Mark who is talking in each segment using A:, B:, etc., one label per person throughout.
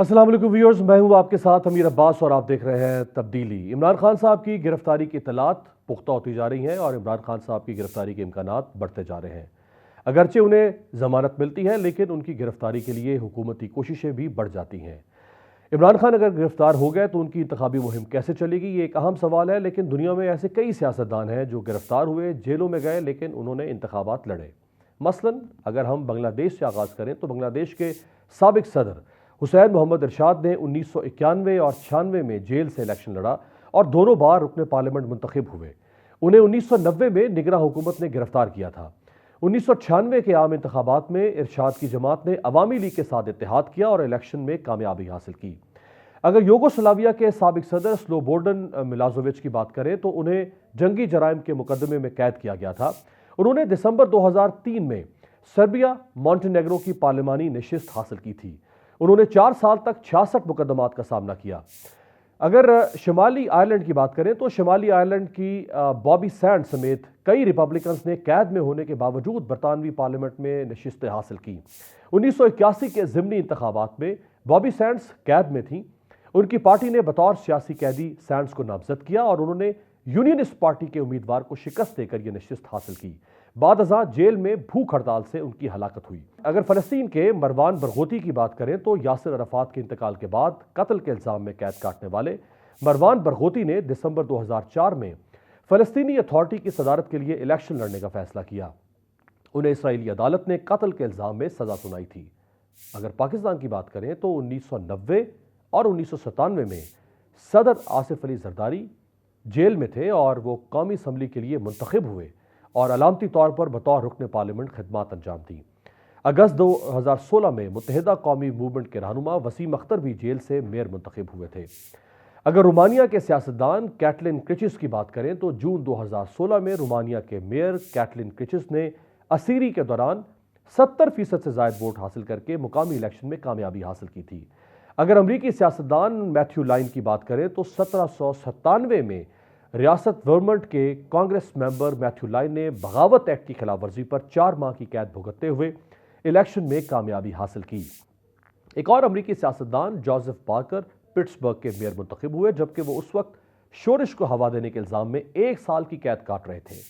A: السلام علیکم ویورز، میں ہوں آپ کے ساتھ امیر عباس اور آپ دیکھ رہے ہیں تبدیلی۔ عمران خان صاحب کی گرفتاری کی اطلاعات پختہ ہوتی جا رہی ہیں اور عمران خان صاحب کی گرفتاری کے امکانات بڑھتے جا رہے ہیں۔ اگرچہ انہیں ضمانت ملتی ہے لیکن ان کی گرفتاری کے لیے حکومتی کوششیں بھی بڑھ جاتی ہیں۔ عمران خان اگر گرفتار ہو گئے تو ان کی انتخابی مہم کیسے چلے گی، یہ ایک اہم سوال ہے۔ لیکن دنیا میں ایسے کئی سیاستدان ہیں جو گرفتار ہوئے، جیلوں میں گئے لیکن انہوں نے انتخابات لڑے۔ مثلاً اگر ہم بنگلہ دیش سے آغاز کریں تو بنگلہ دیش کے سابق صدر حسین محمد ارشاد نے 1991 اور 96 میں جیل سے الیکشن لڑا اور دونوں بار رکن پارلیمنٹ منتخب ہوئے۔ انہیں 1990 میں نگراں حکومت نے گرفتار کیا تھا۔ 1996 کے عام انتخابات میں ارشاد کی جماعت نے عوامی لیگ کے ساتھ اتحاد کیا اور الیکشن میں کامیابی حاصل کی۔ اگر یوگوسلاویہ کے سابق صدر سلوبوڈن ملازووچ کی بات کریں تو انہیں جنگی جرائم کے مقدمے میں قید کیا گیا تھا۔ انہوں نے دسمبر 2003 میں سربیا مونٹینیگرو کی پارلیمانی نشست حاصل کی تھی۔ انہوں نے 4 سال تک 66 مقدمات کا سامنا کیا۔ اگر شمالی آئرلینڈ کی بات کریں تو شمالی آئرلینڈ کی بابی سینڈ سمیت کئی ریپبلکنز نے قید میں ہونے کے باوجود برطانوی پارلیمنٹ میں نشستیں حاصل کی۔ 1981 کے ضمنی انتخابات میں بابی سینڈز قید میں تھیں۔ ان کی پارٹی نے بطور سیاسی قیدی سینڈز کو نامزد کیا اور انہوں نے یونینسٹ پارٹی کے امیدوار کو شکست دے کر یہ نشست حاصل کی۔ بعد ازاں جیل میں بھوک ہڑتال سے ان کی ہلاکت ہوئی۔ اگر فلسطین کے مروان برغوثی کی بات کریں تو یاسر عرفات کے انتقال کے بعد قتل کے الزام میں قید کاٹنے والے مروان برغوثی نے دسمبر 2004 میں فلسطینی اتھارٹی کی صدارت کے لیے الیکشن لڑنے کا فیصلہ کیا۔ انہیں اسرائیلی عدالت نے قتل کے الزام میں سزا سنائی تھی۔ اگر پاکستان کی بات کریں تو 1990 اور 1997 میں صدر آصف علی زرداری جیل میں تھے اور وہ قومی اسمبلی کے لیے منتخب ہوئے اور علامتی طور پر بطور رکن پارلیمنٹ خدمات انجام دیں۔ اگست 2016 میں متحدہ قومی موومنٹ کے رہنما وسیم اختر بھی جیل سے میئر منتخب ہوئے تھے۔ اگر رومانیہ کے سیاستدان کیٹلن کرچس کی بات کریں تو جون 2016 میں رومانیہ کے میئر کیٹلن کرچس نے اسیری کے دوران 70% سے زائد ووٹ حاصل کر کے مقامی الیکشن میں کامیابی حاصل کی تھی۔ اگر امریکی سیاستدان میتھیو لائن کی بات کریں تو 1797 میں ریاست ورمنٹ کے کانگریس ممبر میتھیو لائن نے بغاوت ایکٹ کی خلاف ورزی پر 4 ماہ کی قید بھگتتے ہوئے الیکشن میں کامیابی حاصل کی۔ ایک اور امریکی سیاستدان جوزف پارکر پٹسبرگ کے میئر منتخب ہوئے جبکہ وہ اس وقت شورش کو ہوا دینے کے الزام میں 1 سال کی قید کاٹ رہے تھے۔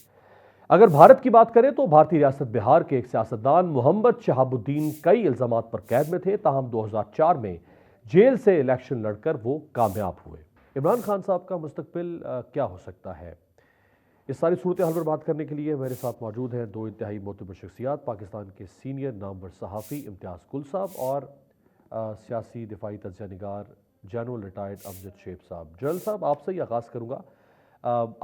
A: اگر بھارت کی بات کریں تو بھارتی ریاست بہار کے ایک سیاستدان محمد شہاب الدین کئی الزامات پر قید میں تھے، تاہم 2004 میں جیل سے الیکشن لڑ کر وہ کامیاب ہوئے۔ عمران خان صاحب کا مستقبل کیا ہو سکتا ہے؟ اس ساری صورتحال پر بات کرنے کے لیے میرے ساتھ موجود ہیں 2 انتہائی معتبر شخصیات، پاکستان کے سینئر نامور صحافی امتیاز گل صاحب اور سیاسی دفاعی تجزیہ نگار جنرل ریٹائرڈ امجد شیخ صاحب۔ جنرل صاحب، آپ سے ہی آغاز کروں گا۔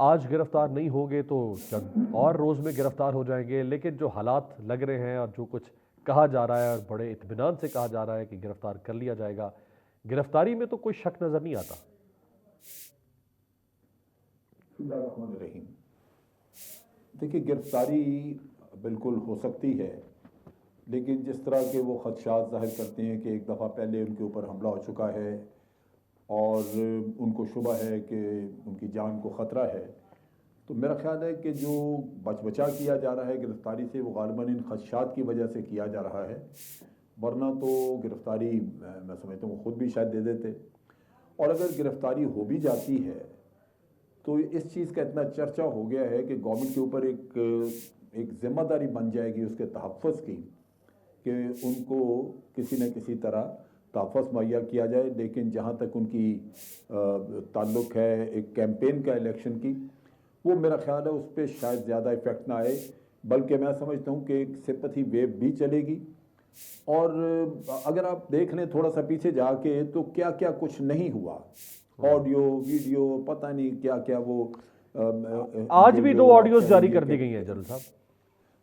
A: آج گرفتار نہیں ہوں گے تو چند اور روز میں گرفتار ہو جائیں گے، لیکن جو حالات لگ رہے ہیں اور جو کچھ کہا جا رہا ہے اور بڑے اطمینان سے کہا جا رہا ہے کہ گرفتار کر لیا جائے گا، گرفتاری میں تو کوئی شک نظر نہیں آتا۔
B: بسم اللہ الرحمن الرحیم۔ دیکھیے، گرفتاری بالکل ہو سکتی ہے، لیکن جس طرح کے وہ خدشات ظاہر کرتے ہیں کہ ایک دفعہ پہلے ان کے اوپر حملہ ہو چکا ہے اور ان کو شبہ ہے کہ ان کی جان کو خطرہ ہے، تو میرا خیال ہے کہ جو بچا کیا جا رہا ہے گرفتاری سے وہ غالباً ان خدشات کی وجہ سے کیا جا رہا ہے، ورنہ تو گرفتاری میں سمجھتا ہوں خود بھی شاید دے دیتے۔ اور اگر گرفتاری ہو بھی جاتی ہے تو اس چیز کا اتنا چرچا ہو گیا ہے کہ گورنمنٹ کے اوپر ایک ذمہ داری بن جائے گی اس کے تحفظ کی کہ ان کو کسی نہ کسی طرح تحفظ مہیا کیا جائے۔ لیکن جہاں تک ان کی تعلق ہے ایک کیمپین کا الیکشن کی، وہ میرا خیال ہے اس پہ شاید زیادہ ایفیکٹ نہ آئے، بلکہ میں سمجھتا ہوں کہ ایک سمپتھی ویو بھی چلے گی۔ اور اگر آپ دیکھ لیں تھوڑا سا پیچھے جا کے تو کیا کیا کچھ نہیں ہوا، آڈیو ویڈیو پتہ نہیں کیا کیا، وہ
A: آج بھی 2 آڈیوز جاری کر دی گئی ہیں جنرل صاحب۔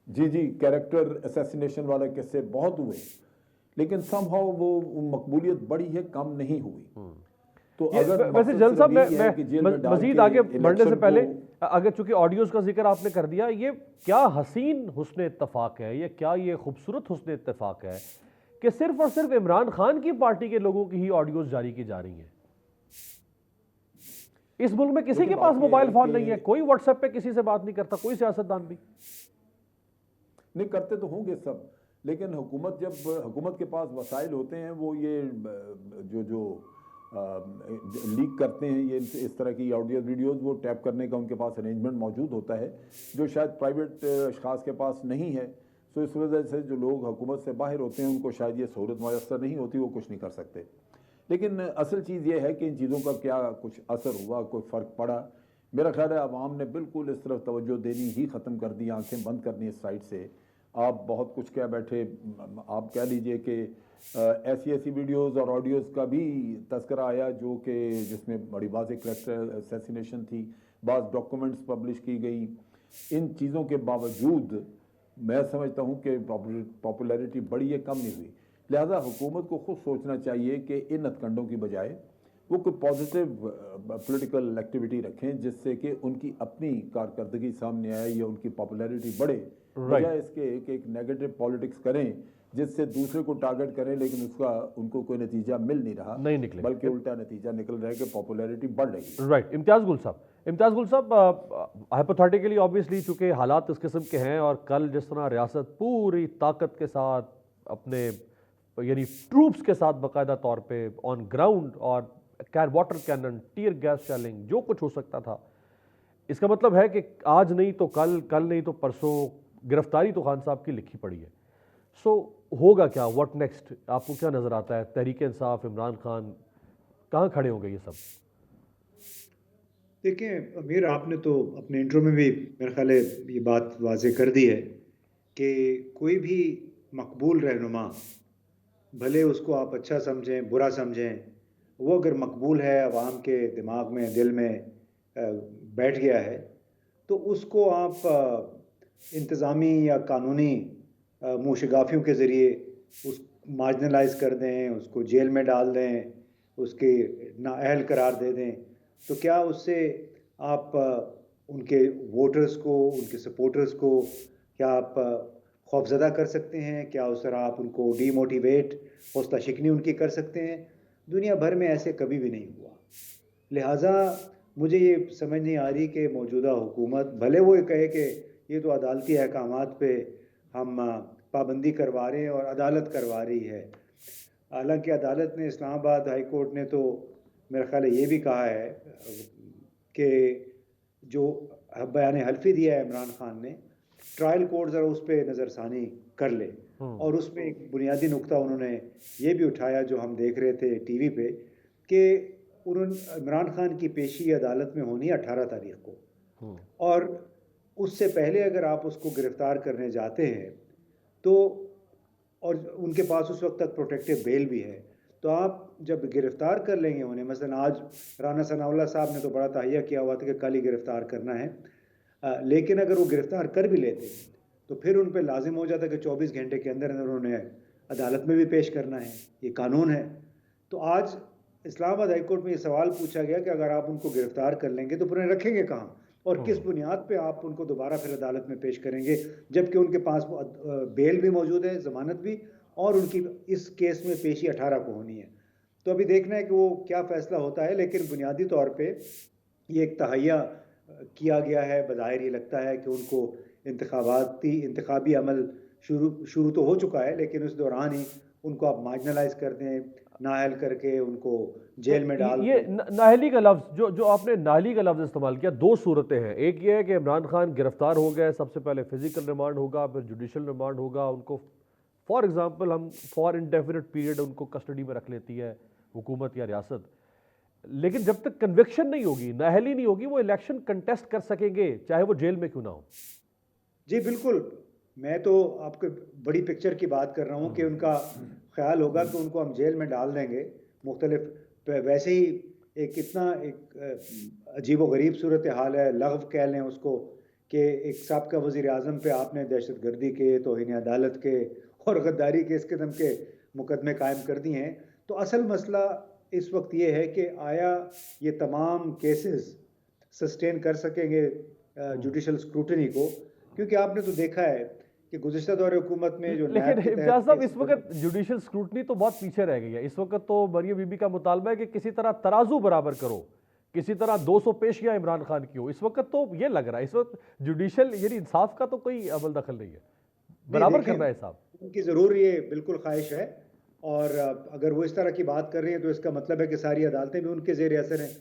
B: جی کیریکٹر اسیسینیشن والا قصے بہت ہوئے، لیکن سم ہاؤ وہ مقبولیت بڑی ہے، کم نہیں ہوئی۔ تو اگر
A: ویسے جنرل صاحب میں مزید آگے بڑھنے سے پہلے اگر چونکہ آڈیوز کا ذکر آپ نے کر دیا، یہ کیا حسین حسن اتفاق ہے، یہ خوبصورت حسن اتفاق ہے کہ صرف اور صرف عمران خان کی پارٹی کے لوگوں کی ہی آڈیوز جاری کی جا رہی ہیں؟ اس ملک میں کسی کے پاس موبائل فون نہیں ہے، کوئی واٹس ایپ پہ کسی سے بات نہیں کرتا، کوئی سیاستدان بھی
B: نہیں کرتے تو ہوں گے سب، لیکن حکومت کے پاس وسائل ہوتے ہیں وہ یہ جو لیک کرتے ہیں یہ اس طرح کی آڈیو ویڈیوز وہ ٹیپ کرنے کا ان کے پاس ارینجمنٹ موجود ہوتا ہے جو شاید پرائیویٹ اشخاص کے پاس نہیں ہے. سو اس وجہ سے جو لوگ حکومت سے باہر ہوتے ہیں ان کو شاید یہ سہولت میسر نہیں ہوتی, وہ کچھ نہیں کر سکتے. لیکن اصل چیز یہ ہے کہ ان چیزوں کا کیا کچھ اثر ہوا, کوئی فرق پڑا. میرا خیال ہے عوام نے بالکل اس طرف توجہ دینی ہی ختم کر دی, آنکھیں بند کرنی اس سائٹ سے. آپ بہت کچھ کہہ بیٹھے, آپ کہہ لیجئے کہ ایسی ویڈیوز اور آڈیوز کا بھی تذکرہ آیا جس میں بڑی واضح کریکٹر اسیسینیشن تھی, بعض ڈاکومنٹس پبلش کی گئی. ان چیزوں کے باوجود میں سمجھتا ہوں کہ پاپولیرٹی بڑی ہے, کم نہیں ہوئی. لہذا حکومت کو خود سوچنا چاہیے کہ ان ہتھکنڈوں کی بجائے وہ کوئی پازیٹیو پولیٹیکل ایکٹیویٹی رکھیں جس سے کہ ان کی اپنی کارکردگی سامنے آئے یا ان کی پاپولیرٹی بڑھے, بجائے اس کے ایک نیگیٹو پالیٹکس کریں جس سے دوسرے کو ٹارگٹ کریں لیکن اس کا ان کو کوئی نتیجہ مل نہیں رہا,
A: نہیں نکلے,
B: بلکہ الٹا نتیجہ نکل رہا ہے کہ پاپولیرٹی بڑھ رہی ہے.
A: رائٹ. امتیاز گل صاحب, ہائپوتھیٹیکلی آبویسلی چونکہ حالات اس قسم کے ہیں اور کل جس طرح ریاست پوری طاقت کے ساتھ اپنے یعنی ٹروپس کے ساتھ باقاعدہ طور پہ آن گراؤنڈ اور water cannon, tear gas shelling, جو کچھ ہو سکتا تھا, اس کا مطلب ہے کہ آج نہیں تو کل نہیں تو پرسوں گرفتاری تو خان صاحب کی لکھی پڑی ہے. سو ہوگا کیا, واٹ نیکسٹ؟ آپ کو کیا نظر آتا ہے؟ تحریک انصاف, عمران خان کہاں کھڑے ہوں گے یہ سب؟
C: دیکھیں امیر, آپ نے تو اپنے انٹرو میں بھی میرے خیال ہے یہ بات واضح کر دی ہے کہ کوئی بھی مقبول رہنما, بھلے اس کو آپ اچھا سمجھیں برا سمجھیں, وہ اگر مقبول ہے, عوام کے دماغ میں دل میں بیٹھ گیا ہے, تو اس کو آپ انتظامی یا قانونی موشگافیوں کے ذریعے اس مارجنلائز کر دیں, اس کو جیل میں ڈال دیں, اس کے نااہل قرار دے دیں, تو کیا اس سے آپ ان کے ووٹرز کو, ان کے سپورٹرز کو کیا آپ خوفزدہ کر سکتے ہیں؟ کیا اس طرح آپ ان کو ڈی موٹیویٹ, حوصلہ شکنی ان کی کر سکتے ہیں؟ دنیا بھر میں ایسے کبھی بھی نہیں ہوا. لہٰذا مجھے یہ سمجھ نہیں آ رہی کہ موجودہ حکومت بھلے وہ کہے کہ یہ تو عدالتی احکامات پہ ہم پابندی کروا رہے ہیں اور عدالت کروا رہی ہے, حالانکہ عدالت نے, اسلام آباد ہائی کورٹ نے تو میرا خیال ہے یہ بھی کہا ہے کہ جو بیان حلفی دیا ہے عمران خان نے, ٹرائل کورٹ ذرا اس پہ نظر ثانی کر لے. اور اس میں ایک بنیادی نقطہ انہوں نے یہ بھی اٹھایا جو ہم دیکھ رہے تھے ٹی وی پہ, کہ عمران خان کی پیشی عدالت میں ہونی ہے 18 تاریخ کو, اور اس سے پہلے اگر آپ اس کو گرفتار کرنے جاتے ہیں تو, اور ان کے پاس اس وقت تک پروٹیکٹیو بیل بھی ہے, تو آپ جب گرفتار کر لیں گے انہیں, مثلا آج رانا ثناء اللہ صاحب نے تو بڑا تہیہ کیا ہوا تھا کہ کل ہی گرفتار کرنا ہے, لیکن اگر وہ گرفتار کر بھی لیتے تو پھر ان پہ لازم ہو جاتا کہ 24 گھنٹے کے اندر انہوں نے عدالت میں بھی پیش کرنا ہے, یہ قانون ہے. تو آج اسلام آباد ہائی کورٹ میں یہ سوال پوچھا گیا کہ اگر آپ ان کو گرفتار کر لیں گے تو پھر انہیں رکھیں گے کہاں, اور کس بنیاد پہ آپ ان کو دوبارہ پھر عدالت میں پیش کریں گے, جبکہ ان کے پاس بیل بھی موجود ہے, ضمانت بھی, اور ان کی اس کیس میں پیشی 18 کو ہونی ہے. تو ابھی دیکھنا ہے کہ وہ کیا فیصلہ ہوتا ہے, لیکن بنیادی طور پہ یہ ایک تہیہ کیا گیا ہے. بظاہر یہ لگتا ہے کہ ان کو انتخابی عمل شروع تو ہو چکا ہے, لیکن اس دوران ہی ان کو آپ مارجنلائز کر دیں, نااہل کر کے ان کو جیل میں ڈال دیں.
A: یہ نااہلی کا لفظ جو آپ نے نااہلی کا لفظ استعمال کیا, دو صورتیں ہیں. ایک یہ ہے کہ عمران خان گرفتار ہو گئے, سب سے پہلے فزیکل ریمانڈ ہوگا, پھر جوڈیشل ریمانڈ ہوگا, ان کو فار ایگزامپل ہم فار انڈیفینٹ پیریڈ ان کو کسٹڈی میں رکھ لیتی ہے حکومت یا ریاست, لیکن جب تک کنوکشن نہیں ہوگی, نااہلی نہیں ہوگی, وہ الیکشن کنٹیسٹ کر سکیں گے چاہے وہ جیل میں کیوں نہ ہو.
C: جی بالکل, میں تو آپ کو بڑی پکچر کی بات کر رہا ہوں کہ ان کا خیال ہوگا کہ ان کو ہم جیل میں ڈال دیں گے مختلف, ویسے ہی ایک اتنا ایک عجیب و غریب صورتحال ہے, لغو کہہ لیں اس کو, کہ ایک سابقہ وزیر اعظم پہ آپ نے دہشت گردی کے, توہین عدالت کے اور غداری کے اس قسم کے مقدمے قائم کر دیے ہیں. تو اصل مسئلہ اس وقت یہ ہے کہ آیا یہ تمام کیسز سسٹین کر سکیں گے جوڈیشل اسکروٹنی کو, کیونکہ آپ نے تو دیکھا ہے کہ گزشتہ دور حکومت میں جو
A: لیکن امتیاز صاحب اس وقت جوڈیشل اسکروٹنی تو بہت پیچھے رہ گئی ہے. اس وقت تو مریم بی بی کا مطالبہ ہے کہ کسی طرح ترازو برابر کرو, کسی طرح 200 پیشیاں عمران خان کی ہو. اس وقت تو یہ لگ رہا ہے اس وقت جوڈیشل یعنی انصاف کا تو کوئی عمل دخل نہیں ہے. برابر
C: دیکھیں،
A: کرنا ہے صاحب.
C: ان کی ضرور یہ بالکل خواہش ہے، اور اگر وہ اس طرح کی بات کر رہی ہیں تو اس کا مطلب ہے کہ ساری عدالتیں بھی ان کے زیر اثر ہیں.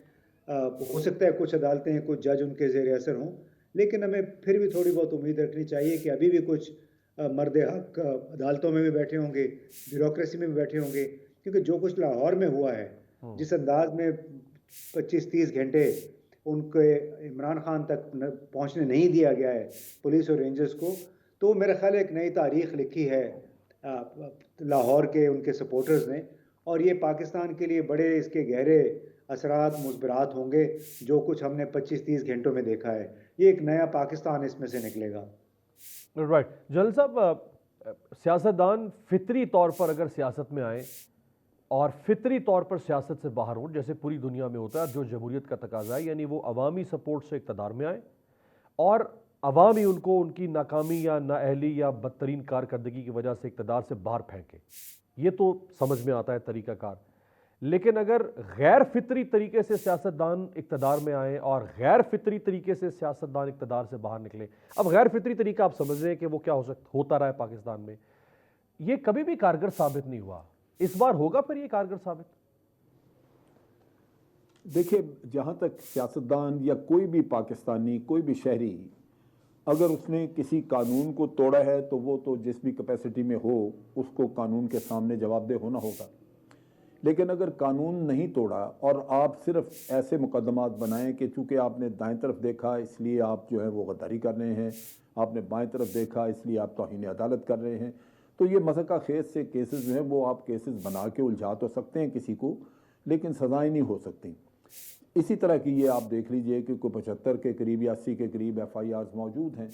C: ہو سکتا ہے کچھ عدالتیں، کچھ جج ان کے زیر اثر ہوں، لیکن ہمیں پھر بھی تھوڑی بہت امید رکھنی چاہیے کہ ابھی بھی کچھ مرد حق عدالتوں میں بھی بیٹھے ہوں گے، بیوروکریسی میں بھی بیٹھے ہوں گے، کیونکہ جو کچھ لاہور میں ہوا ہے، جس انداز میں 25-30 گھنٹے ان کے عمران خان تک پہنچنے نہیں دیا گیا ہے پولیس اور رینجرز کو، تو میرا خیال ہے ایک نئی تاریخ لکھی ہے لاہور کے ان کے سپورٹرز نے، اور یہ پاکستان کے لیے بڑے اس کے گہرے اثرات مثبرات ہوں گے. جو کچھ ہم نے 25-30 گھنٹوں میں دیکھا ہے، یہ ایک نیا پاکستان اس میں سے نکلے گا.
A: رائٹ. جنرل صاحب، سیاستدان فطری طور پر اگر سیاست میں آئیں اور فطری طور پر سیاست سے باہر ہوں، جیسے پوری دنیا میں ہوتا ہے، جو جمہوریت کا تقاضا ہے، یعنی وہ عوامی سپورٹ سے اقتدار میں آئیں اور عوام ہی ان کو ان کی ناکامی یا نااہلی یا بدترین کارکردگی کی وجہ سے اقتدار سے باہر پھینکے. یہ تو سمجھ میں آتا ہے طریقہ کار. لیکن اگر غیر فطری طریقے سے سیاستدان اقتدار میں آئیں اور غیر فطری طریقے سے سیاستدان اقتدار سے باہر نکلیں، اب غیر فطری طریقہ آپ سمجھ رہے ہیں کہ وہ کیا ہوتا رہا ہے پاکستان میں، یہ کبھی بھی کارگر ثابت نہیں ہوا. اس بار ہوگا پھر یہ کارگر ثابت؟
B: دیکھیں، جہاں تک سیاستدان یا کوئی بھی پاکستانی، کوئی بھی شہری، اگر اس نے کسی قانون کو توڑا ہے تو وہ تو جس بھی کیپیسٹی میں ہو اس کو قانون کے سامنے جواب دہ ہونا ہوگا. لیکن اگر قانون نہیں توڑا اور آپ صرف ایسے مقدمات بنائیں کہ چونکہ آپ نے دائیں طرف دیکھا اس لیے آپ جو ہے وہ غداری کر رہے ہیں، آپ نے بائیں طرف دیکھا اس لیے آپ توہین عدالت کر رہے ہیں، تو یہ مذہقہ خیز سے کیسز جو ہیں وہ آپ کیسز بنا کے الجھا تو سکتے ہیں کسی کو، لیکن سزائیں نہیں ہو سکتی. اسی طرح کی یہ آپ دیکھ لیجئے کہ کوئی 75 کے قریب یا 80 کے قریب FIRs موجود ہیں.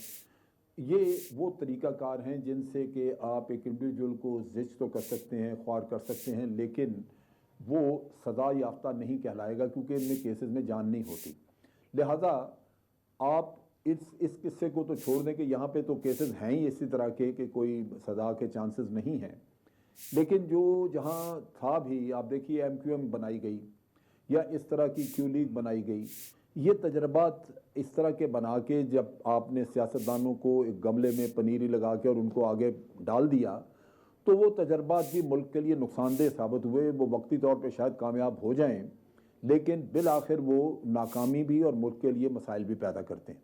B: یہ وہ طریقہ کار ہیں جن سے کہ آپ ایک انڈیویجول کو زج تو کر سکتے ہیں، خوار کر سکتے ہیں، لیکن وہ سزا یافتہ نہیں کہلائے گا کیونکہ ان میں کیسز میں جان نہیں ہوتی. لہٰذا آپ اس قصے کو تو چھوڑ دیں کہ یہاں پہ تو کیسز ہیں ہی اسی طرح کے کہ کوئی سزا کے چانسز نہیں ہیں. لیکن جو جہاں تھا بھی، آپ دیکھیے MQM بنائی گئی یا اس طرح کی Q لیگ بنائی گئی، یہ تجربات اس طرح کے بنا کے جب آپ نے سیاستدانوں کو ایک گملے میں پنیری لگا کے اور ان کو آگے ڈال دیا تو وہ تجربات بھی ملک کے لیے نقصان دہ ثابت ہوئے. وہ وقتی طور پہ شاید کامیاب ہو جائیں لیکن بالآخر وہ ناکامی بھی اور ملک کے لیے مسائل بھی پیدا کرتے ہیں.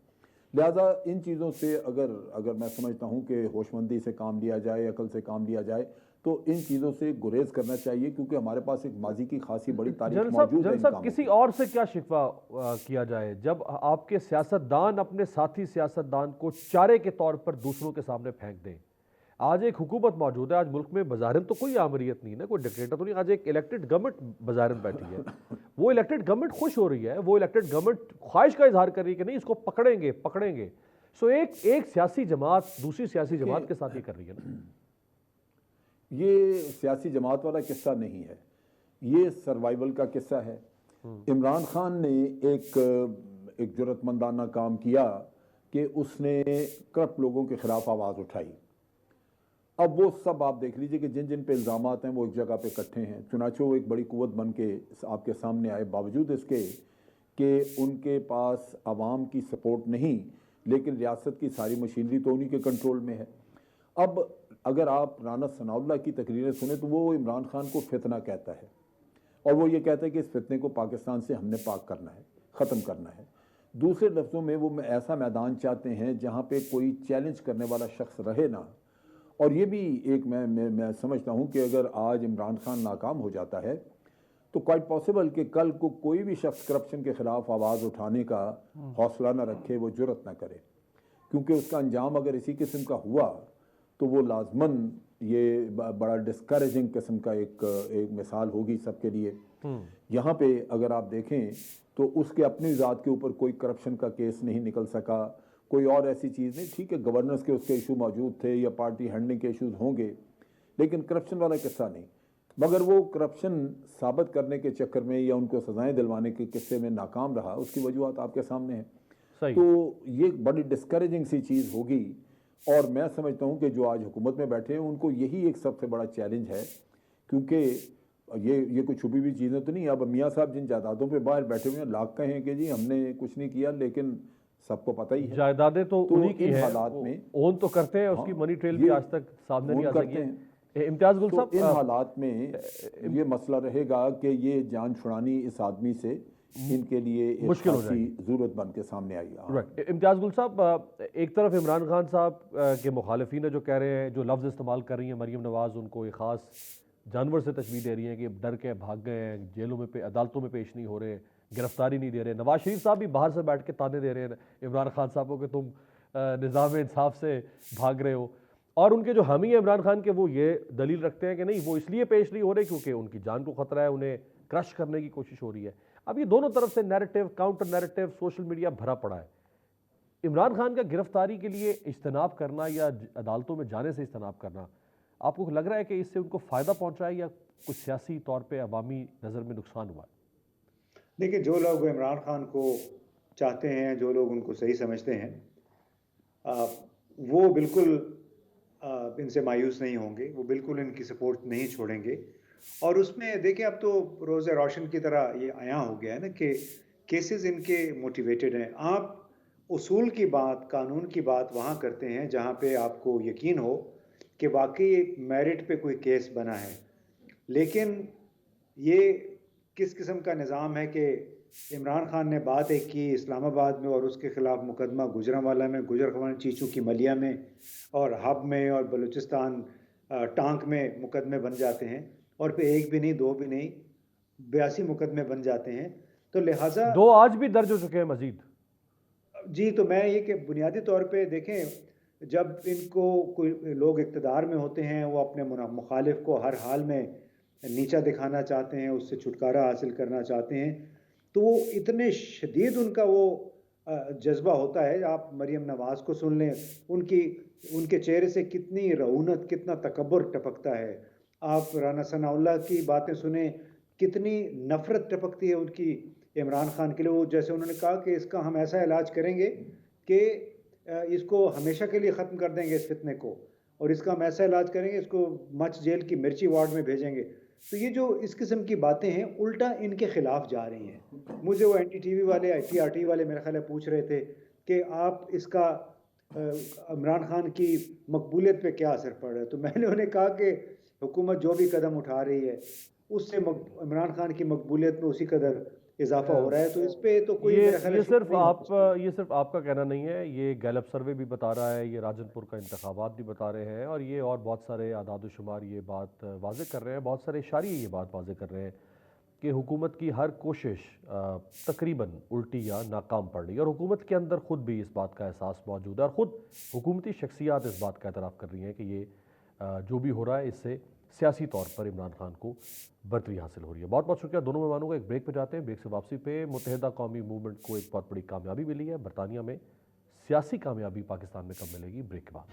B: لہٰذا ان چیزوں سے اگر میں سمجھتا ہوں کہ ہوش مندی سے کام لیا جائے، عقل سے کام لیا جائے، تو ان چیزوں سے گریز کرنا چاہیے کیونکہ ہمارے پاس ایک ماضی کی خاصی بڑی تاریخ موجود ہے.
A: جنرل صاحب، کسی اور سے کیا شکوہ کیا جائے جب آپ کے سیاستدان اپنے ساتھی سیاستدان کو چارے کے طور پر دوسروں کے سامنے پھینک دیں؟ آج ایک حکومت موجود ہے، آج ملک میں بظاہر تو کوئی آمریت نہیں ہے، کوئی ڈکٹیٹر تو نہیں، آج ایک الیکٹڈ گورنمنٹ بظاہر بیٹھی ہے. وہ الیکٹڈ گورنمنٹ خوش ہو رہی ہے، وہ الیکٹڈ گورنمنٹ خواہش کا اظہار کر رہی ہے کہ نہیں اس کو پکڑیں گے. سو ایک سیاسی جماعت دوسری سیاسی جماعت کے ساتھ یہ کر رہی ہے نا.
B: یہ سیاسی جماعت والا قصہ نہیں ہے، یہ سروائیول کا قصہ ہے. عمران خان نے ایک جرأت مندانہ کام کیا کہ اس نے کرپٹ لوگوں کے خلاف آواز اٹھائی. اب وہ سب آپ دیکھ لیجئے کہ جن پہ الزامات ہیں وہ ایک جگہ پہ اکٹھے ہیں، چنانچہ وہ ایک بڑی قوت بن کے آپ کے سامنے آئے، باوجود اس کے کہ ان کے پاس عوام کی سپورٹ نہیں، لیکن ریاست کی ساری مشینری تو انہی کے کنٹرول میں ہے. اب اگر آپ رانا ثناء اللہ کی تقریریں سنیں تو وہ عمران خان کو فتنہ کہتا ہے، اور وہ یہ کہتا ہے کہ اس فتنے کو پاکستان سے ہم نے پاک کرنا ہے، ختم کرنا ہے. دوسرے لفظوں میں وہ ایسا میدان چاہتے ہیں جہاں پہ کوئی چیلنج کرنے والا شخص رہے نہ. اور یہ بھی ایک میں سمجھتا ہوں کہ اگر آج عمران خان ناکام ہو جاتا ہے تو کوائٹ پاسبل کہ کل کو کوئی بھی شخص کرپشن کے خلاف آواز اٹھانے کا حوصلہ نہ رکھے، وہ جرأت نہ کرے، کیونکہ اس کا انجام اگر اسی قسم کا ہوا تو وہ لازماً یہ بڑا ڈسکریجنگ قسم کا ایک مثال ہوگی سب کے لیے. یہاں پہ اگر آپ دیکھیں تو اس کے اپنی ذات کے اوپر کوئی کرپشن کا کیس نہیں نکل سکا، کوئی اور ایسی چیز نہیں. ٹھیک ہے، گورننس کے اس کے ایشو موجود تھے یا پارٹی ہینڈلنگ کے ایشوز ہوں گے، لیکن کرپشن والا قصہ نہیں. مگر وہ کرپشن ثابت کرنے کے چکر میں یا ان کو سزائیں دلوانے کے قصے میں ناکام رہا، اس کی وجوہات آپ کے سامنے ہیں. تو یہ بڑی ڈسکریجنگ سی چیز ہوگی. اور میں سمجھتا ہوں کہ جو آج حکومت میں بیٹھے ہیں ان کو یہی ایک سب سے بڑا چیلنج ہے، کیونکہ یہ کوئی چھپی ہوئی چیزیں تو نہیں. اب میاں صاحب جن جائیدادوں پہ باہر بیٹھے ہوئے ہیں لاکھ کہیں کہ جی ہم نے کچھ نہیں کیا، لیکن سب کو پتہ ہی ہے.
A: جائیدادیں تو انہی کی
B: ان
A: ہیں،
B: حالات میں
A: اون تو کرتے ہیں، اس کی منی ٹریل بھی آج تک سامنے نہیں آ سکی ہے. امتیاز گل
B: تو
A: صاحب،
B: ان حالات میں یہ مسئلہ رہے گا کہ یہ جان چھڑانی اس آدمی سے ان کے لیے ایک
A: مشکل ہو جائے
B: خاصی ضرورت بن کے سامنے آئی.
A: امتیاز گل صاحب، ایک طرف عمران خان صاحب کے مخالفین جو کہہ رہے ہیں، جو لفظ استعمال کر رہی ہیں مریم نواز، ان کو ایک خاص جانور سے تشبیہ دے رہی ہیں کہ ڈر کے بھاگ گئے ہیں، جیلوں میں عدالتوں میں پیش نہیں ہو رہے، گرفتاری نہیں دے رہے. نواز شریف صاحب بھی باہر سے بیٹھ کے تانے دے رہے ہیں عمران خان صاحب کو کہ تم نظام انصاف سے بھاگ رہے ہو. اور ان کے جو حامی ہیں عمران خان کے، وہ یہ دلیل رکھتے ہیں کہ نہیں، وہ اس لیے پیش نہیں ہو رہے کیونکہ ان کی جان کو خطرہ ہے، انہیں کرش کرنے کی کوشش ہو رہی ہے. اب یہ دونوں طرف سے narrative, counter narrative social media بھرا پڑا ہے. عمران خان کا گرفتاری کے لیے اجتناب کرنا یا عدالتوں میں جانے سے اجتناب کرنا، آپ کو لگ رہا ہے کہ اس سے ان کو فائدہ پہنچا ہے یا کچھ سیاسی طور پہ عوامی نظر میں نقصان ہوا ہے؟
C: دیکھیں، جو لوگ عمران خان کو چاہتے ہیں، جو لوگ ان کو صحیح سمجھتے ہیں، وہ بالکل ان سے مایوس نہیں ہوں گے، وہ بالکل ان کی سپورٹ نہیں چھوڑیں گے. اور اس میں دیکھیں، اب تو روز روشن کی طرح یہ عیاں ہو گیا ہے نا کہ کیسز ان کے موٹیویٹڈ ہیں. آپ اصول کی بات، قانون کی بات وہاں کرتے ہیں جہاں پہ آپ کو یقین ہو کہ واقعی میرٹ پہ کوئی کیس بنا ہے. لیکن یہ کس قسم کا نظام ہے کہ عمران خان نے بات ایک کی اسلام آباد میں اور اس کے خلاف مقدمہ گجرانوالہ میں، گجرخوان چیچو کی ملیہ میں اور ہب میں اور بلوچستان ٹانک میں مقدمے بن جاتے ہیں، اور پھر ایک بھی نہیں، دو بھی نہیں، 82 مقدمے بن جاتے ہیں. تو لہٰذا
A: 2 آج بھی درج ہو چکے ہیں مزید.
C: جی، تو میں یہ کہ بنیادی طور پہ دیکھیں، جب ان کو کوئی لوگ اقتدار میں ہوتے ہیں، وہ اپنے مخالف کو ہر حال میں نیچا دکھانا چاہتے ہیں، اس سے چھٹکارا حاصل کرنا چاہتے ہیں، تو وہ اتنے شدید ان کا وہ جذبہ ہوتا ہے. آپ مریم نواز کو سن لیں، ان کے چہرے سے کتنی رعونت، کتنا تکبر ٹپکتا ہے. آپ رانا ثناء اللہ کی باتیں سنیں، کتنی نفرت ٹپکتی ہے ان کی عمران خان کے لیے. وہ جیسے انہوں نے کہا کہ اس کا ہم ایسا علاج کریں گے کہ اس کو ہمیشہ کے لیے ختم کر دیں گے، اس فتنے کو، اور اس کا ہم ایسا علاج کریں گے، اس کو مچ جیل کی مرچی وارڈ میں بھیجیں گے. تو یہ جو اس قسم کی باتیں ہیں، الٹا ان کے خلاف جا رہی ہیں. مجھے وہ این ڈی ٹی وی والے، ٹی آر ٹی والے میرے خیال ہے پوچھ رہے تھے کہ آپ اس کا عمران خان کی مقبولیت پہ کیا اثر پڑ رہا ہے. تو میں نے انہیں کہا کہ حکومت جو بھی قدم اٹھا رہی ہے اس سے عمران خان کی مقبولیت میں اسی قدر اضافہ ہو رہا ہے. تو اس پہ تو کوئی میرا خیال ہے
A: یہ صرف آپ کا کہنا نہیں ہے، یہ گیلپ سروے بھی بتا رہا ہے، یہ راجن پور کا انتخابات بھی بتا رہے ہیں، اور یہ اور بہت سارے اعداد و شمار یہ بات واضح کر رہے ہیں، بہت سارے اشاریے یہ بات واضح کر رہے ہیں کہ حکومت کی ہر کوشش تقریباً الٹی یا ناکام پڑ رہی ہے. اور حکومت کے اندر خود بھی اس بات کا احساس موجود ہے، اور خود حکومتی شخصیات اس بات کا اعتراف کر رہی ہیں کہ یہ جو بھی ہو رہا ہے اس سے سیاسی طور پر عمران خان کو برتری حاصل ہو رہی ہے. بہت بہت شکریہ دونوں مہمانوں کا. ایک بریک پہ جاتے ہیں. بریک سے واپسی پہ متحدہ قومی موومنٹ کو ایک بہت بڑی کامیابی ملی ہے. برطانیہ میں سیاسی کامیابی پاکستان میں کب ملے گی؟ بریک کے بعد.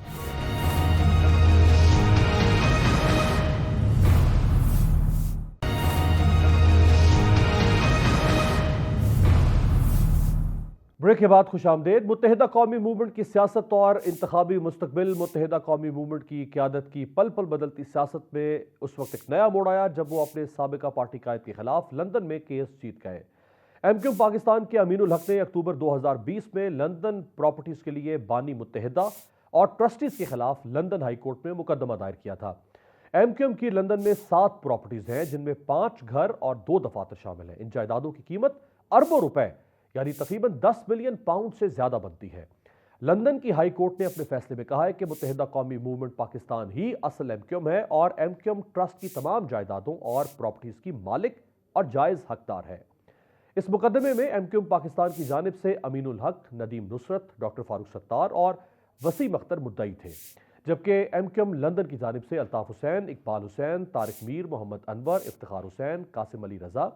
A: بریک کے بعد خوش آمدید. متحدہ قومی موومنٹ کی سیاست اور انتخابی مستقبل. متحدہ قومی موومنٹ کی قیادت کی پل پل بدلتی سیاست میں اس وقت ایک نیا موڑ آیا جب وہ اپنے سابقہ پارٹی قائد کے خلاف لندن میں کیس جیت گئے. ایم کیو پاکستان کے امین الحق نے اکتوبر 2020 میں لندن پراپرٹیز کے لیے بانی متحدہ اور ٹرسٹیز کے خلاف لندن ہائی کورٹ میں مقدمہ دائر کیا تھا. ایم کیو ایم کی لندن میں 7 پراپرٹیز ہیں جن میں 5 گھر اور 2 دفاتر شامل ہیں. ان جائیدادوں کی قیمت اربوں روپے یعنی تقریباً 10 ملین پاؤنڈ سے زیادہ بنتی ہے. لندن کی ہائی کورٹ نے اپنے فیصلے میں کہا ہے کہ متحدہ قومی موومنٹ پاکستان ہی اصل ایم کیو ایم ہے اور ایم کیو ایم ٹرسٹ کی تمام جائیدادوں اور پراپرٹیز کی مالک اور جائز حقدار ہے. اس مقدمے میں ایم کیو ایم پاکستان کی جانب سے امین الحق، ندیم نصرت، ڈاکٹر فاروق ستار اور وسیم اختر مدعی تھے، جبکہ ایم کیو ایم لندن کی جانب سے الطاف حسین، اقبال حسین، طارق میر، محمد انور، افتخار حسین، قاسم علی رضا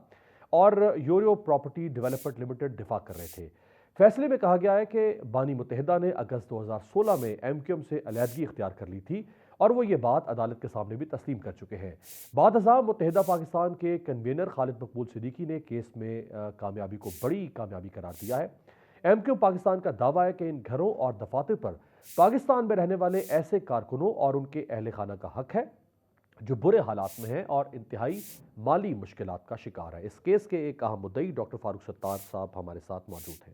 A: اور یورو پراپرٹی ڈیولپمنٹ لمیٹڈ دفاع کر رہے تھے. فیصلے میں کہا گیا ہے کہ بانی متحدہ نے اگست 2016 میں ایم کیو ایم سے علیحدگی اختیار کر لی تھی اور وہ یہ بات عدالت کے سامنے بھی تسلیم کر چکے ہیں. بعد ازاں متحدہ پاکستان کے کنوینر خالد مقبول صدیقی نے کیس میں کامیابی کو بڑی کامیابی قرار دیا ہے. ایم کیو ایم پاکستان کا دعویٰ ہے کہ ان گھروں اور دفاتر پر پاکستان میں رہنے والے ایسے کارکنوں اور ان کے اہل خانہ کا حق ہے جو برے حالات میں ہیں اور انتہائی مالی مشکلات کا شکار ہے. اس کیس کے ایک اہم مدعی ڈاکٹر فاروق ستار صاحب ہمارے ساتھ موجود ہیں.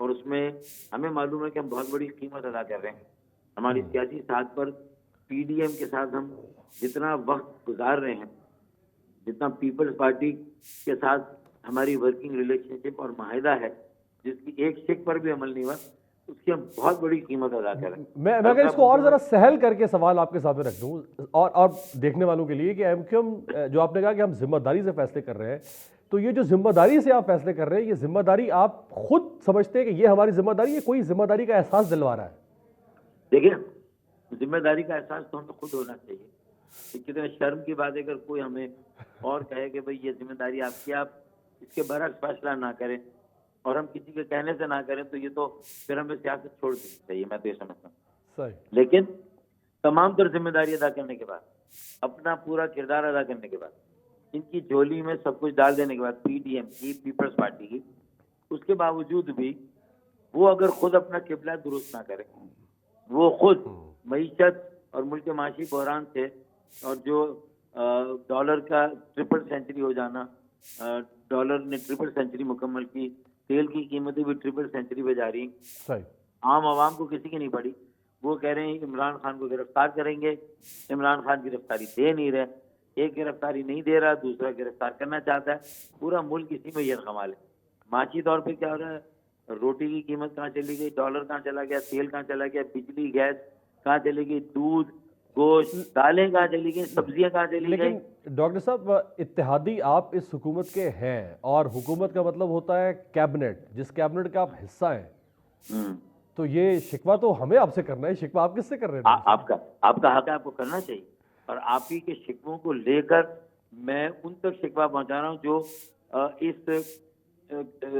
D: اور اس میں ہمیں معلوم ہے کہ ہم بہت بڑی قیمت ادا کر رہے ہیں. ہماری سیاسی ساحت پر پی ڈی ایم کے ساتھ ہم جتنا وقت گزار رہے ہیں، جتنا پیپلز پارٹی کے ساتھ ہماری ورکنگ ریلیشن شپ اور معاہدہ ہے جس کی ایک سکھ پر بھی عمل نہیں ہوا، اس کی ہم بہت بڑی قیمت ادا کر رہے ہیں.
A: میں اگر اس کو اور ذرا سہل کر کے سوال آپ کے سامنے رکھ دوں اور دیکھنے والوں کے لیے کہ ایم کیو ایم جو آپ نے کہا کہ ہم ذمہ داری سے فیصلے کر رہے ہیں، تو یہ جو ذمہ داری سے آپ فیصلے کر رہے ہیں، یہ ذمہ داری آپ خود سمجھتے ہیں کہ یہ ہماری ذمہ داری ہے، کوئی ذمہ داری کا احساس دلوا رہا ہے؟
D: دیکھیں، ذمہ داری کا احساس تو ہمیں خود ہونا چاہیے. کتنے شرم کی بات ہے اگر کوئی ہمیں اور کہے کہ بھئی یہ ذمہ داری آپ کی، آپ اس کے برعکس فیصلہ نہ کریں اور ہم کسی کے کہنے سے نہ کریں، تو یہ تو پھر ہمیں سیاست چھوڑ دینی چاہیے. میں تو یہ سمجھتا ہوں.
A: صحیح.
D: لیکن تمام تر ذمہ داری ادا کرنے کے بعد، اپنا پورا کردار ادا کرنے کے بعد، ان کی جھولی میں سب کچھ ڈال دینے کے بعد، پی ڈی ایم کی، پیپلز پارٹی کی، اس کے باوجود بھی وہ اگر خود اپنا قبلہ درست نہ کرے، وہ خود معیشت اور ملک کے معاشی بحران سے، اور جو ڈالر کا ٹرپل سینچری ہو جانا، ڈالر نے ٹرپل سینچری مکمل کی، تیل کی قیمتیں بھی ٹرپل سینچری پہ جا رہی ہیں.
A: صحیح.
D: عام عوام کو کسی کی نہیں پڑی. وہ کہہ رہے ہیں عمران خان کو گرفتار کریں گے، عمران خان گرفتاری دے نہیں رہے، ایک گرفتاری نہیں دے رہا، دوسرا گرفتار کرنا چاہتا ہے. پورا ملک اسی میں یرغمال ہے. معاشی طور پہ کیا ہو رہا ہے؟ روٹی کی قیمت کہاں چلی گئی، ڈالر کہاں چلا گیا، تیل کہاں چلا گیا، بجلی گیس کہاں چلی گئی، دودھ گوشت دالیں کہاں چلی گئی، سبزیاں کہاں چلی گئی.
A: لیکن ڈاکٹر صاحب، اتحادی آپ اس حکومت کے ہیں، اور حکومت کا مطلب ہوتا ہے کیبنٹ، جس کیبنٹ کا آپ حصہ ہیں، تو یہ شکوہ تو ہمیں آپ سے کرنا ہے. شکوہ آپ کس سے کر رہے ہیں؟
D: آپ کا حق ہے، آپ کو کرنا چاہیے. اور آپ ہی کے شکووں کو لے کر میں ان تک شکوہ پہنچا رہا ہوں جو اس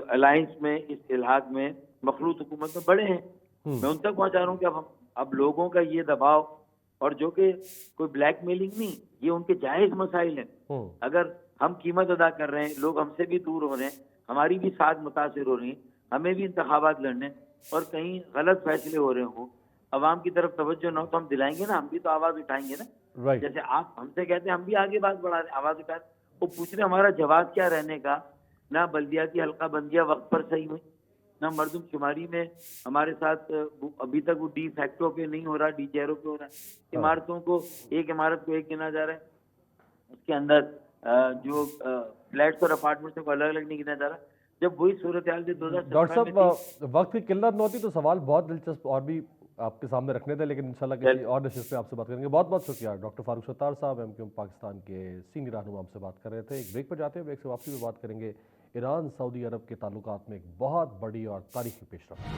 D: الائنس میں، اس الحاق میں مخلوط حکومت میں بڑے ہیں. میں ان تک پہنچا رہا ہوں کہ اب لوگوں کا یہ دباؤ، اور جو کہ کوئی بلیک میلنگ نہیں، یہ ان کے جائز مسائل ہیں. اگر ہم قیمت ادا کر رہے ہیں، لوگ ہم سے بھی دور ہو رہے ہیں، ہماری بھی ساتھ متاثر ہو رہی ہیں، ہمیں بھی انتخابات لڑنے، اور کہیں غلط فیصلے ہو رہے ہوں، عوام کی طرف توجہ نہ ہو، تو ہم دلائیں گے نا، ہم بھی تو آواز اٹھائیں گے نا. جیسے آپ ہم سے کہتے ہیں، ہم بھی آگے بات بڑھا رہے ہیں، آواز اٹھا رہے ہیں. وہ پوچھ رہے ہمارا جواز کیا رہنے کا؟ نہ بلدیاتی حلقہ بندیاں وقت پر صحیح ہوئی، نہ مردم شماری میں ہمارے ساتھ ابھی تک وہ ڈی فیکٹو پہ نہیں ہو رہا، ڈی جیرو پہ ہو رہا ہے. عمارتوں کو، ایک عمارت کو ایک گنا جا رہا ہے، اس کے اندر جو فلیٹس اور اپارٹمنٹس کو الگ الگ نہیں گنا جا رہا. جب وہی صورتحال جو 2017
A: ڈاکٹر صاحب، وقت کی قلت نہ ہوتی تو سوال بہت دلچسپ اور بھی آپ کے سامنے رکھنے تھے، لیکن انشاءاللہ کسی اور نشست پہ آپ سے بات کریں گے. بہت بہت شکریہ. ڈاکٹر فاروق ستار صاحب، ایم کیو ایم پاکستان کے سینئر رہنما، ہم سے بات کر رہے تھے. ایک بریک پر جاتے ہیں، بریک سے واپسی میں بات کریں گے ایران سعودی عرب کے تعلقات میں ایک بہت بڑی اور تاریخی پیش رفت.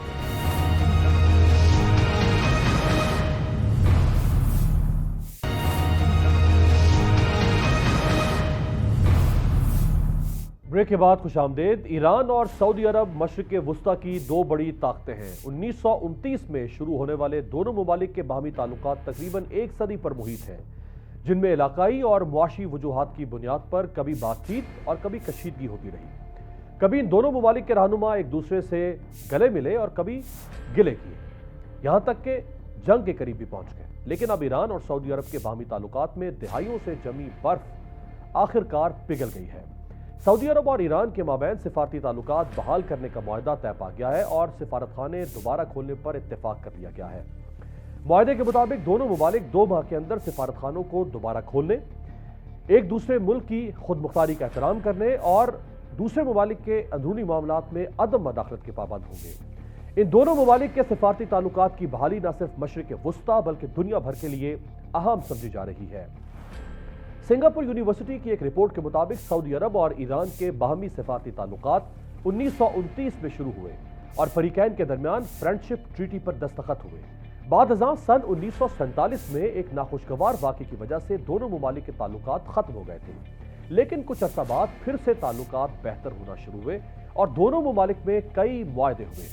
A: بریک کے بعد خوش آمدید. ایران اور سعودی عرب مشرق وسطیٰ کی دو بڑی طاقتیں ہیں. 1929 میں شروع ہونے والے دونوں ممالک کے باہمی تعلقات تقریباً ایک صدی پر محیط ہیں، جن میں علاقائی اور معاشی وجوہات کی بنیاد پر کبھی بات چیت اور کبھی کشیدگی ہوتی رہی. کبھی ان دونوں ممالک کے رہنما ایک دوسرے سے گلے ملے اور کبھی گلے کیے، یہاں تک کہ جنگ کے قریب بھی پہنچ گئے. لیکن اب ایران اور سعودی عرب کے باہمی تعلقات میں دہائیوں سے جمی برف آخر کار پگھل گئی ہے. سعودی عرب اور ایران کے مابین سفارتی تعلقات بحال کرنے کا معاہدہ طے پا گیا ہے اور سفارت خانے دوبارہ کھولنے پر اتفاق کر لیا گیا ہے. معاہدے کے مطابق دونوں ممالک 2 ماہ کے اندر سفارت خانوں کو دوبارہ کھولنے، ایک دوسرے ملک کی خود مختاری کا احترام کرنے اور دوسرے ممالک کے اندرونی معاملات میں عدم مداخلت کے پابند ہوں گے. ان دونوں ممالک کے سفارتی تعلقات کی بحالی نہ صرف مشرق وسطیٰ بلکہ دنیا بھر کے لیے اہم سمجھی جا رہی ہے. سنگاپور یونیورسٹی کی ایک رپورٹ کے مطابق سعودی عرب اور ایران کے باہمی سفارتی تعلقات 1929 میں شروع ہوئے اور فریقین کے درمیان فرینڈشپ ٹریٹی پر دستخط ہوئے. بعد ازاں سن 1947 میں ایک ناخوشگوار واقعے کی وجہ سے دونوں ممالک کے تعلقات ختم ہو گئے تھے، لیکن کچھ عرصہ بعد پھر سے تعلقات بہتر ہونا شروع ہوئے اور دونوں ممالک میں کئی معاہدے ہوئے.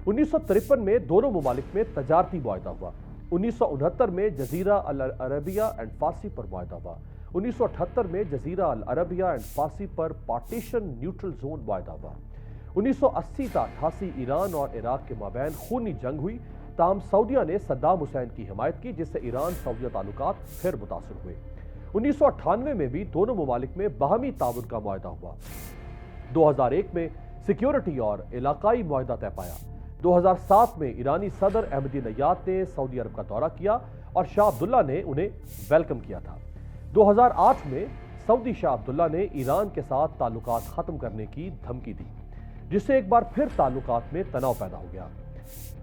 A: 1953 میں دونوں ممالک میں تجارتی معاہدہ ہوا. 1969 میں جزیرہ العربیہ اینڈ فارسی پر معاہدہ ہوا. 1978 میں جزیرہ العربیہ اینڈ فارسی پر پارٹیشن نیوٹرل زون معاہدہ ہوا. 1980 تا 88 ایران اور عراق کے مابین خونی جنگ ہوئی، تاہم سعودیہ نے صدام حسین کی حمایت کی، جس سے ایران سعودیہ تعلقات پھر متاثر ہوئے. 1998 میں بھی دونوں ممالک میں باہمی تعاون کا معاہدہ ہوا. 2001 میں سیکیورٹی اور علاقائی معاہدہ طے پایا. 2007 میں ایرانی صدر احمدی نیاد نے سعودی عرب کا دورہ کیا اور شاہ عبداللہ نے انہیں ویلکم کیا تھا۔ 2008 میں سعودی شاہ عبداللہ نے ایران کے ساتھ تعلقات ختم کرنے کی دھمکی دی، جس سے ایک بار پھر تعلقات میں تناؤ پیدا ہو گیا۔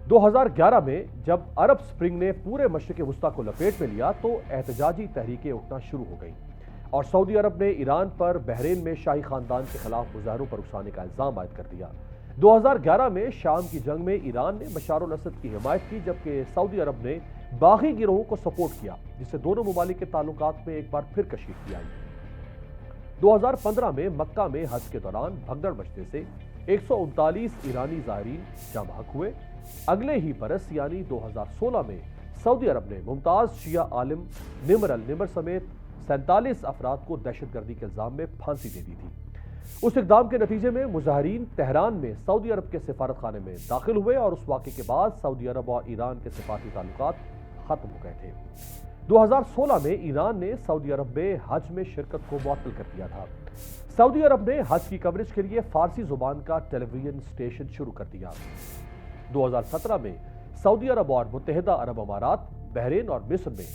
A: 2011 میں جب عرب سپرنگ نے پورے مشرق وسطیٰ کو لپیٹ میں لیا تو احتجاجی تحریکیں اٹھنا شروع ہو گئیں اور سعودی عرب نے ایران پر بحرین میں شاہی خاندان کے خلاف مظاہروں پر اکسانے کا الزام عائد کر دیا۔ 2011 میں شام کی جنگ میں ایران نے بشار الاسد کی حمایت کی، جبکہ سعودی عرب نے باغی گروہوں کو سپورٹ کیا، جس سے دونوں ممالک کے تعلقات میں ایک بار پھر کشیدگی آئی۔ 2015 میں مکہ میں حج کے دوران بھگدڑ مچنے سے 139 ایرانی زائرین جاں بحق ہوئے۔ اگلے ہی برس یعنی 2016 میں سعودی عرب نے ممتاز شیعہ عالم نمر النمر سمیت 47 افراد کو دہشت گردی کے الزام میں پھانسی دے دی تھی۔ اس اقدام کے نتیجے میں مظاہرین تہران میں سعودی عرب کے سفارت خانے میں داخل ہوئے اور اس واقعے کے بعد سعودی عرب اور ایران کے سفارتی تعلقات ختم ہو گئے تھے۔ 2016 میں ایران نے سعودی عرب میں حج میں شرکت کو معطل کر دیا تھا۔ سعودی عرب نے حج کی کوریج کے لیے فارسی زبان کا ٹیلی ویژن اسٹیشن شروع کر دیا۔ 2017 میں سعودی عرب اور متحدہ عرب امارات، بحرین اور مصر میں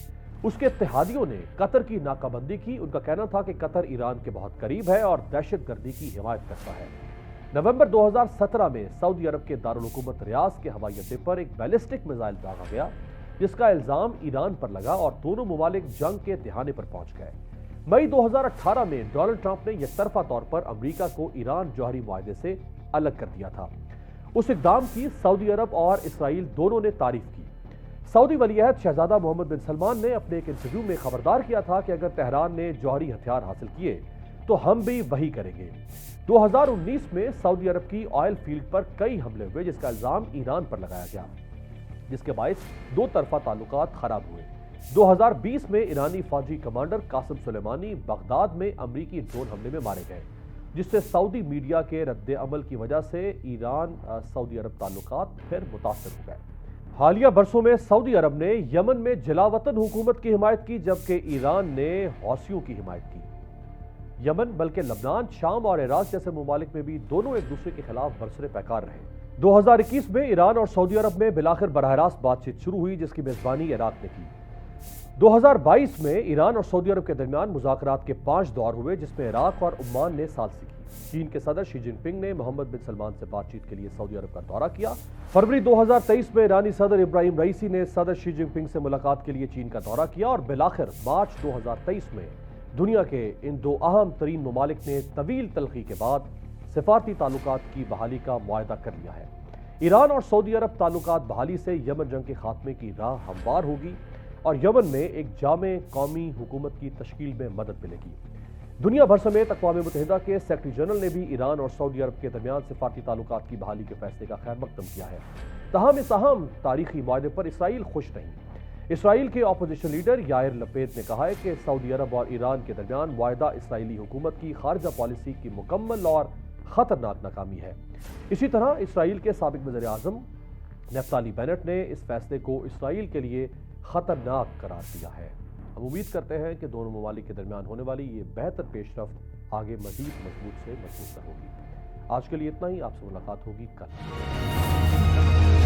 A: اس کے اتحادیوں نے قطر کی ناکہ بندی کی۔ ان کا کہنا تھا کہ قطر ایران کے بہت قریب ہے اور دہشت گردی کی حمایت کرتا ہے۔ نومبر 2017 میں سعودی عرب کے دارالحکومت ریاض کے ہوائی اڈے پر ایک بیلسٹک میزائل داغا گیا، جس کا الزام ایران پر لگا اور دونوں ممالک جنگ کے دہانے پر پہنچ گئے۔ مئی 2018 میں ڈونلڈ ٹرمپ نے یک طرفہ طور پر امریکہ کو ایران جوہری معاہدے سے الگ کر دیا تھا۔ اس اقدام کی سعودی عرب اور اسرائیل دونوں نے تعریف کی۔ سعودی ولی عہد شہزادہ محمد بن سلمان نے اپنے ایک انٹرویو میں خبردار کیا تھا کہ اگر تہران نے جوہری ہتھیار حاصل کیے تو ہم بھی وہی کریں گے۔ 2019 میں سعودی عرب کی آئل فیلڈ پر کئی حملے ہوئے، جس کا الزام ایران پر لگایا گیا، جس کے باعث دو طرفہ تعلقات خراب ہوئے۔ 2020 میں ایرانی فوجی کمانڈر قاسم سلیمانی بغداد میں امریکی ڈرون حملے میں مارے گئے، جس سے سعودی میڈیا کے رد عمل کی وجہ سے ایران سعودی عرب تعلقات پھر متاثر ہو گئے۔ حالیہ برسوں میں سعودی عرب نے یمن میں جلاوطن حکومت کی حمایت کی، جبکہ ایران نے حوثیوں کی حمایت کی۔ یمن بلکہ لبنان، شام اور عراق جیسے ممالک میں بھی دونوں ایک دوسرے کے خلاف برسر پیکار رہے۔ 2021 میں ایران اور سعودی عرب میں بالآخر براہ راست بات چیت شروع ہوئی، جس کی میزبانی عراق نے کی۔ 2022 میں ایران اور سعودی عرب کے درمیان مذاکرات کے 5 دور ہوئے، جس میں عراق اور عمان نے ثالثی کی۔ چین کے صدر شی جن پنگ نے محمد بن سلمان سے بات چیت کے لیے سعودی عرب کا دورہ کیا۔ فروری 2023 میں ایرانی صدر ابراہیم رئیسی نے صدر شی جن پنگ سے ملاقات کے لیے چین کا دورہ کیا اور بالآخر مارچ 2023 میں دنیا کے ان دو اہم ترین ممالک نے طویل تلخی کے بعد سفارتی تعلقات کی بحالی کا معاہدہ کر لیا ہے۔ ایران اور سعودی عرب تعلقات بحالی سے یمن جنگ کے خاتمے کی راہ ہموار ہوگی اور یمن میں ایک جامع قومی حکومت کی تشکیل میں مدد ملے گی۔ دنیا بھر سمیت اقوام متحدہ کے سیکرٹری جنرل نے بھی ایران اور سعودی عرب کے درمیان سفارتی تعلقات کی بحالی کے فیصلے کا خیر مقدم کیا ہے۔ تاہم اس اہم تاریخی معاہدے پر اسرائیل خوش نہیں۔ اسرائیل کے اپوزیشن لیڈر یائر لپید نے کہا ہے کہ سعودی عرب اور ایران کے درمیان معاہدہ اسرائیلی حکومت کی خارجہ پالیسی کی مکمل اور خطرناک ناکامی ہے۔ اسی طرح اسرائیل کے سابق وزیر اعظم نفتالی بینٹ نے اس فیصلے کو اسرائیل کے لیے خطرناک قرار دیا ہے۔ ہم امید کرتے ہیں کہ دونوں ممالک کے درمیان ہونے والی یہ بہتر پیش رفت آگے مزید مضبوط سے مضبوط ہوگی۔ آج کے لیے اتنا ہی، آپ سے ملاقات ہوگی کل۔